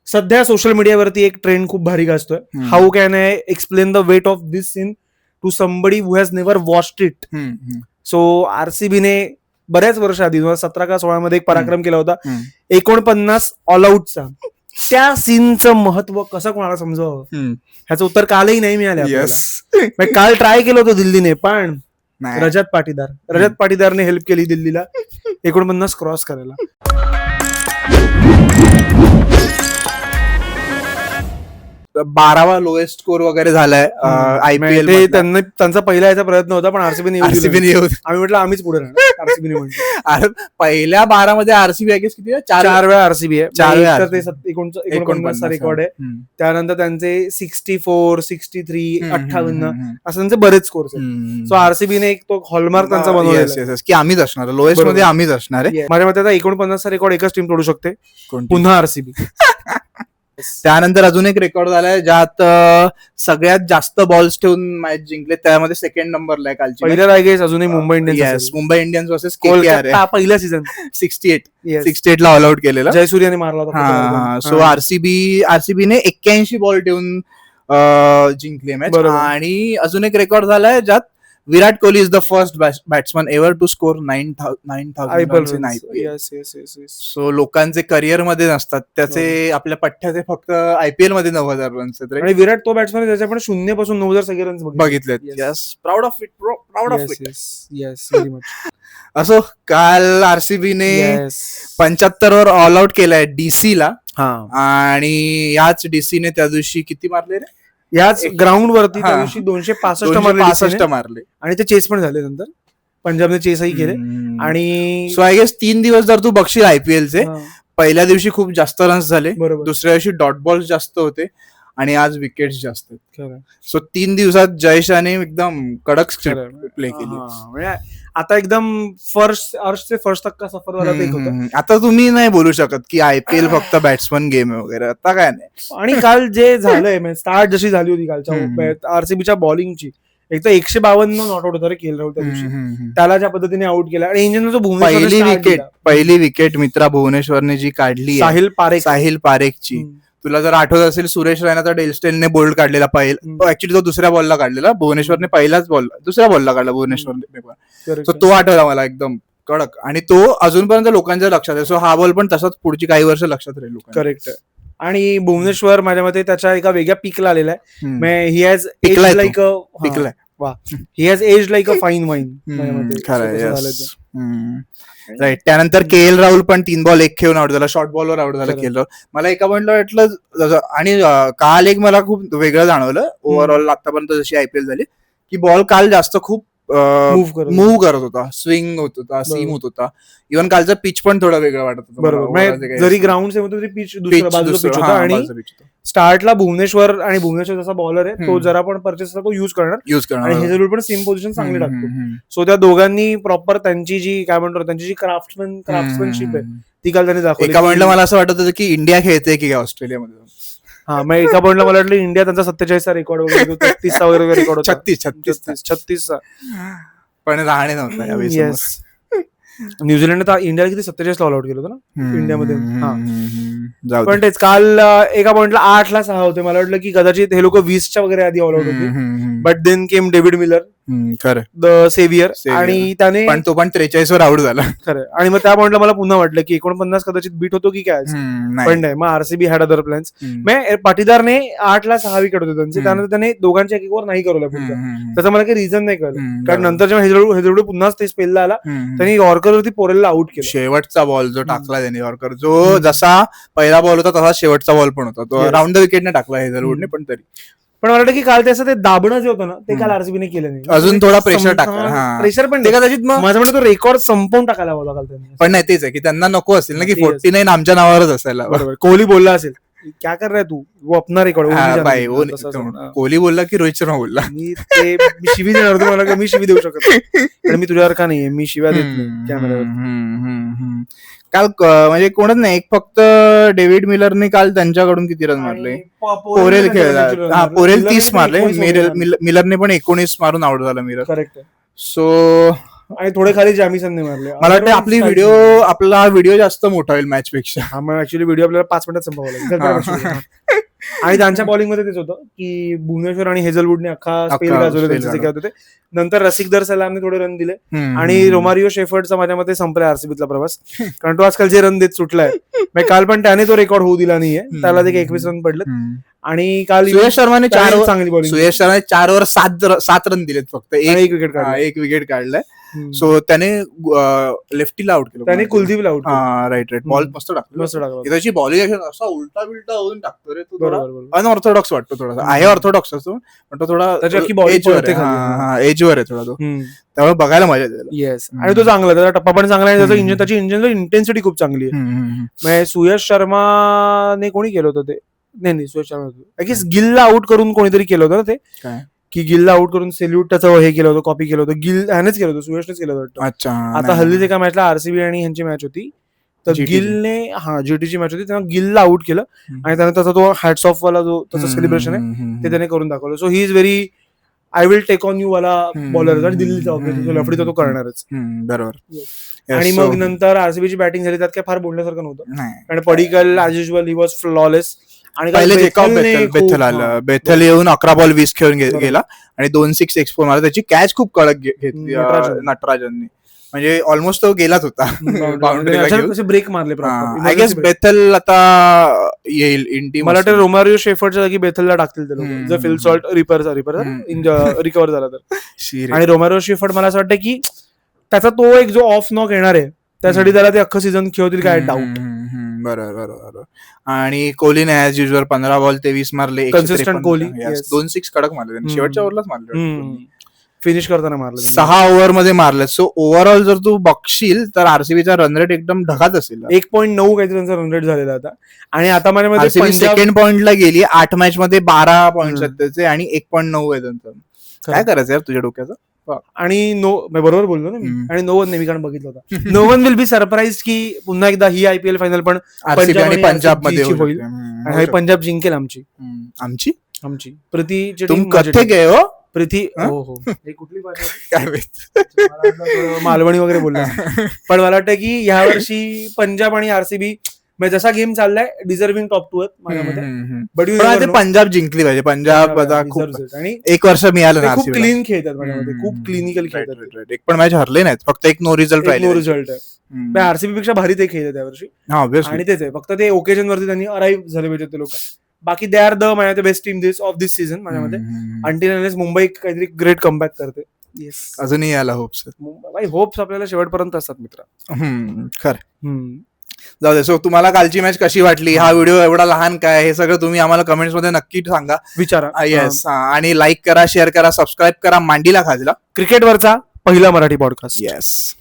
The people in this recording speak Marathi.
सध्या सोशल मीडियावरती एक ट्रेंड खूप भारी गाजतोय. How can I explain the weight of this scene to somebody who has never watched it. So आरसीबीने बऱ्याच वर्ष आधी 2017 का 16 मध्ये एक पराक्रम केला होता 49 ऑल आउटचा. त्या सीनचं महत्व कसं कोणाला समजावं ह्याचं उत्तर कालही नाही मिळालं आपल्याला. काल ट्राय केलं होतं दिल्लीने, पण रजत पाटीदारने हेल्प केली दिल्लीला 49 क्रॉस करायला. बारावा लोएस्ट स्कोर वगैरे झालाय आयपीएल. त्यांचा पहिला याचा प्रयत्न होता, पण आरसीबीने आम्ही म्हटलं आम्हीच पुढे राहणार. आरसीबीने म्हटलं पहिल्या 12 मध्ये आरसीबी आहे किती? 4 वेळा आरसीबी आहे. 49 रेकॉर्ड आहे. त्यानंतर त्यांचे 64, 63, 58 असं त्यांचे बरेच स्कोर्स आहेत. सो आरसीबीने एक तो हॉलमार्क त्यांचा बनवलेला की आम्हीच असणार, लोएस्ट मध्ये आम्हीच असणार आहे. माझ्या मते आता 49 रेकॉर्ड एकच टीम तोडू शकते, पुन्हा आरसीबी. त्यानंतर अजून एक रेकॉर्ड झालाय ज्यात सगळ्यात जास्त बॉल्स ठेवून मॅच जिंकले, त्यामध्ये सेकंड नंबरला आहे कालची. पहिल्या रायगेस अजूनही मुंबई इंडियन्स वर्सेस कोलकाता पहिल्या सीझन 68 ला ऑल आउट केलेला, जयसूर्याने मारला होता. सो आरसीबीने 81 बॉल ठेवून जिंकले मॅच. आणि अजून एक रेकॉर्ड झालाय ज्यात Virat Kohli is the first batsman ever to score 9,000. So लोकांचे करिअर मध्ये नसतात त्याचे, आपल्या पठ्ठ्याचे फक्त आयपीएल मध्ये 9,000 रन्स आहेत. आणि विराट तो बॅट्समन ज्याच्या आपण 0 पासून 9,000 सगळे रन्स बघितलेत. Proud of it, proud of it. असो, काल आरसीबीने 75 वर ऑल आउट केलाय डीसी ला. आणि याच डीसीने त्या दिवशी किती मारले रे? याच ग्राउंड वरती त्या दिवशी 265 मारले. आणि ते चेस पण झाले. नंतर पंजाबने चेसही केले. आणि सो आय गेस 3 दिवस जर तू बघशील आयपीएलचे, पहिल्या दिवशी खूप जास्त रन्स झाले, दुसऱ्या दिवशी डॉट बॉल्स जास्त होते, आणि आज विकेट्स जास्त आहेत. सो 3 दिवसात जयशाने एकदम कडक प्ले केली. आता एकदम फर्स्ट तक का सफर वाला एक होता. आता तुम्ही नाही बोलू शकत की आयपीएल फक्त बॅट्समन गेम आहे वगैरे, आता काय नाही. आणि काल जे झालंय, स्टार्ट जशी झाली होती कालच्या आरसीबीच्या बॉलिंगची, एक तर 152 नॉट आउट होता रे केएल राहुल त्या दिवशी. त्याला ज्या पद्धतीने आउट केला. आणि इंजिन जो पहिली विकेट मित्रा भुवनेश्वरने जी काढली साहिल पारेखची, तुला जर आठवत असेल सुरेश रैनाचा डेलस्टेनने बोल्ड काढलेला ऍक्च्युली तो दुसऱ्या बॉलला काढलेला, भुवनेश्वरने दुसऱ्या बॉलला काढला भुवनेश्वरने. तो आठवला मला एकदम कडक, आणि तो अजूनपर्यंत लोकांच्या लक्षात आहे. सो हा बॉल पण तसाच पुढची काही वर्ष लक्षात राहील. करेक्ट. आणि भुवनेश्वर माझ्या मते त्याच्या एका वेगळ्या पिकला आलेला आहे. He has aged like he has aged like a fine wine. Right. त्यानंतर केएल राहुल पण 3 बॉल 1 खेळून आउट झाला, शॉर्ट बॉलवर आउट झाला केएल राहुल. मला एका पॉइंटला वाटलं, आणि काल एक मला खूप वेगळं जाणवलं ओव्हरऑल आतापर्यंत जशी आयपीएल झाली, की बॉल काल जास्त खूप मूव्ह करत होता, स्विंग होत होता, सीम होत होता. इव्हन कालचं पिच पण थोडं वेगळं वाटत होतं. बरोबर. जरी ग्राउंड सेम होतं तरी पिच दुसऱ्या बाजूला पिच होता. आणि स्टार्टला भुवनेश्वर जसा बॉलर आहे तो जरा पण परचेस तो यूज करणार. आणि हेजलवूड पण सेम पोझिशन चांगली टाकतो. सो त्या दोघांनी प्रॉपर त्यांची जी काय म्हणतो त्यांची जी क्राफ्टमॅनशिप आहे ती काल त्यांनी दाखवली. एका पॉइंटला मला असं वाटत होतं की इंडिया खेळते की ऑस्ट्रेलियामध्ये. मग एका पॉइंटला मला वाटलं इंडिया त्यांचा 47चा रेकॉर्ड वगैरे 33चा वगैरे रेकॉर्ड होता. 36चा पण राहणे नव्हता. न्यूझीलंड इंडियाला किती 47 ला ऑल आउट केलं होतं ना इंडियामध्ये. पण तेच काल एका पॉइंटला 8 ला 6 होते. मला वाटलं की कदाचित हे लोक 20च्या वगैरे आधी ऑल आउट होते. But then came David Miller, the saviour, आणि त्याने तो पण 43 वर आउट झाला. खरं. आणि मग त्या पॉइंटला मला पुन्हा वाटलं की 49 कदाचित बीट होतो की काय, पण नाही. मग आरसीबी हॅड अदर प्लॅन्स. पाटीदारने 8 ला 6 विकेट होते त्यांचे. त्यानंतर त्याने दोघांच्या एक वर नाही करवलं पुढचं. त्याचं मला काही रिझन नाही कळलं. कारण नंतर जेव्हा हेजलवूड पुन्हाच ते स्पेलला आला, त्यांनी यॉर्करवरती पोरेलला आउट केलं. शेवटचा बॉल जो टाकला त्याने यॉर्कर, जो जसा पहिला बॉल होता तसा शेवटचा बॉल पण होता, तो राऊंड द विकेटने टाकला हेजलवूडने. पण तरी पण मला वाटतं की काल त्याचं ते दाबणं जे होतं ना ते काल आरसीबीने केलं नाही. अजून थोडा प्रेशर टाकला. प्रेशर पण कदाचित माझ्या म्हणतो तो रेकॉर्ड संपवून टाकायला हवा काल त्यांनी. पण नाही, तेच आहे की त्यांना नको असेल ना की 49 आमच्या नावावरच असायला. बरोबर. कोहली बोलला असेल क्या कर रहा है तू, वो अपना रेकॉर्ड. कोहली बोलला की रोहित शर्मा बोलला. मी शिवी देणार होतो, मला मी शिवी देऊ शकत पण मी तुझ्यावर का नाहीये, मी शिव्या देत नाही कॅमेऱ्यावर. काल म्हणजे कोणच नाही, एक फक्त डेव्हिड मिलरने काल त्यांच्याकडून किती रन मारले. पोरेल खेळला, पोरेल 30 मारले, मिलरने पण 19 मारून आउट झाला मिलर. करेक्ट. सो आणि थोडे खाली जॅमिसनने मारले. मला वाटतं आपला व्हिडिओ जास्त मोठा होईल मॅच पेक्षा. हा, मग ऍक्च्युली व्हिडिओ आपल्याला 5 मिनिटात संपवावा लागेल. आणि त्यांच्या बॉलिंग मध्ये तेच होतं की भुवनेश्वर आणि हेझलवूडने अख्खा स्पेल गाजवले त्यांचे खेळत होते. नंतर रसिकदर सलामने थोडे रन दिले आणि रोमारिओ शेफर्डचा माझ्या मते संपलाय आरसीबीतला प्रवास. कारण तो आजकाल जे रन देत सुटलाय, काल पण त्याने तो रेकॉर्ड होऊ दिला नाहीये. त्याला ते 21 रन पडले. आणि काल सुयश शर्माने चांगली बॉलिंग, 4 ओव्हर 7 रन दिलेत फक्त, एक विकेट काढलाय. सो त्याने लेफ्टीला आउट केलं, त्याने कुलदीपला आउट. राईट बॉल मस्त टाकला. त्याची बॉलिंग असा उलटा बिलटा होऊन टाकतो रे तो. अनऑर्थोडॉक्स वाटतो थोडासा, आहे ऑर्थोडॉक्स असतो पण तो थोडा एजवर आहे थोडा तो, त्यामुळे बघायला मजा येते. येस, आणि तो चांगला, त्याचा टप्पा पण चांगला आहे, त्याची इंजिन इंटेन्सिटी खूप चांगली आहे. सुयश शर्माने कोणी केलं होतं ते, नाही सुयश शर्मा गिलला आउट करून कोणीतरी केलं होतं ना ते, की गिलला आउट करून सेल्यूट त्याचं हे केलं होतं, कॉपी केलं होतं. गिल ह्यानेच केलं होतं, सुयशनेच केलं होतं. अच्छा, आता हल्लीच एका मॅचला आरसीबी आणि ह्यांची मॅच होती, तर गिलने जीटीची मॅच होती, तेव्हा गिलला आउट केलं आणि त्याने त्याचा तो हॅट्स ऑफ वाला जो त्याचं सेलिब्रेशन आहे ते त्याने करून दाखवलं. So he is very I will take on you वाला बॉलर, आणि दिल्लीचा लफडीचा तो करणारच. बरोबर. आणि मग नंतर आरसीबीची बॅटिंग झाली, त्यात काय फार बोलण्यासारखं नव्हतं, कारण Padikkal as usual he was flawless. आणि बेथल येऊन 11 बॉल 20 खेळून गेला आणि 2 6 एक्सपोर मारला. त्याची कॅच खूप कडक घेतली नटराजननी, म्हणजे ऑलमोस्ट तो गेलाच होता. ब्रेक मारले. आय गेस बेथल आता येईल इन टीम. मला वाटतं रोमारिओ शेफर्डच्या जागी बेथलला टाकतील ते लोक, जर फिल सॉल्ट रिकव्हर झाला तर. आणि रोमारिओ शेफर्ड मला असं वाटतं की त्याचा तो एक जो ऑफ नॉक येणार आहे, त्यासाठी त्याला ते अख्खं सीझन खेळतील काय डाऊट. बरोबर. आणि कोहलीने ऍज युजुअल 15 बॉल 23 मारले, कन्सिस्टंट कोहली. 2 6 कडक मारले, शेवटच्या ओव्हरलाच मारले, फिनिश करताना मारले, 6 ओव्हर मध्ये मारले. सो ओव्हरऑल जर तू बघशील तर आरसीबीचा रन रेट एकदम ढगात असेल. 1.9 काहीतरी त्यांचा रन रेट झालेला आता. आणि आता माझ्या सेकंड पॉइंटला गेली, 8 मॅच मध्ये 12 पॉइंट आहेत त्याचे आणि 1.9 आहे त्यांचं. काय करायचं यार तुझ्या डोक्याचं. आणि बरोबर बोललो ना मी. आणि नो वन नेहमी कारण बघितलं होतं, no one will be surprise की पुन्हा एकदा ही IPL फायनल पण पंजाब मध्ये होईल, आणि पंजाब जिंकेल आमची प्रीती. तुम कथे गए हो प्रीती. हो, कुठली भाषा मालवणी वगैरे बोलला. पण मला वाटतं की ह्या वर्षी पंजाब आणि आरसीबी जसा गेम चाललाय डिझर्विंग टॉप 2 आहेत माझ्यामध्ये. बट पंजाब जिंकली पाहिजे. पंजाब आता खूप आणि 1 वर्ष मिळालं, खूप क्लीन खेळतात माझ्यामध्ये, खूप क्लिनिकल खेळतात. एक पण मॅच हरले नाहीत, फक्त एक नो रिझल्ट आहे. आरसीबी पेक्षा भारी ते खेळतात यावर्षी, आणि तेच आहे, फक्त ते ओकेजन वरती त्यांनी अराईव्ह झाले पाहिजे ते लोक. बाकी they are the best team of this season माझ्यामध्ये. अंटिल मुंबई काहीतरी ग्रेट कमबॅक करते. अजूनही यायला होप्स होप्स आपल्याला शेवटपर्यंत असतात मित्र. खरं. जाऊ दे. सो तुम्हाला कालची मॅच कशी वाटली, हा व्हिडिओ एवढा लहान काय, हे सगळं तुम्ही आम्हाला कमेंट्स मध्ये नक्की सांगा, विचारा. येस, आणि लाईक करा, शेअर करा, सबस्क्राईब करा मांडीला खाजला, क्रिकेटवरचा पहिला मराठी पॉडकास्ट. येस.